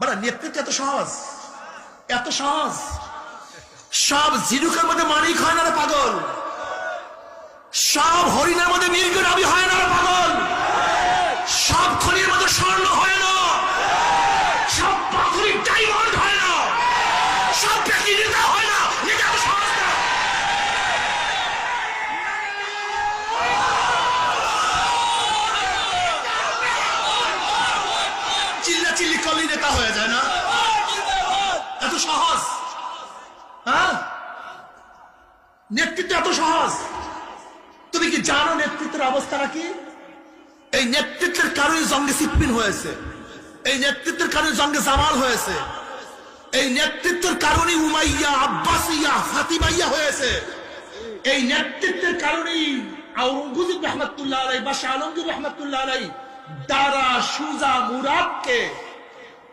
বলা নেতৃত্ব এত সহজ, এত সহজ। সব ঝিনুকের মধ্যে মানিক হয় না রে পাগল, সব হরিণের মধ্যে নীলগিরি হয় না রে পাগল, সব খনির মধ্যে স্বর্ণ হয় না, সব পাথরে ডায়মন্ড হয় না, সব ব্যক্তি নেতা হয় না। নেতা তো সহজ না। চিল্লা চিল্লি করলেই নেতা হয়ে যায় না, এত সহজ। হ্যাঁ, নেতৃত্ব এত সহজ। তুমি কি জানো নেতৃত্বের অবস্থাটা কি? এই নেতৃত্বের কারণে জঙ্গে সিপ্পিন হয়েছে, এই নেতৃত্বের কারণে জঙ্গে জামাল হয়েছে, এই নেতৃত্বের কারণে উমাইয়া, আব্বাসিয়া, ফাতিমাইয়া হয়েছে, এই নেতৃত্বের কারণেই আওরঙ্গজেব রহমতুল্লাহ আলাইহি বা শাহ আলমগীর রহমতুল্লাহ আলাইহি দারা, সুজা, মুরাদকে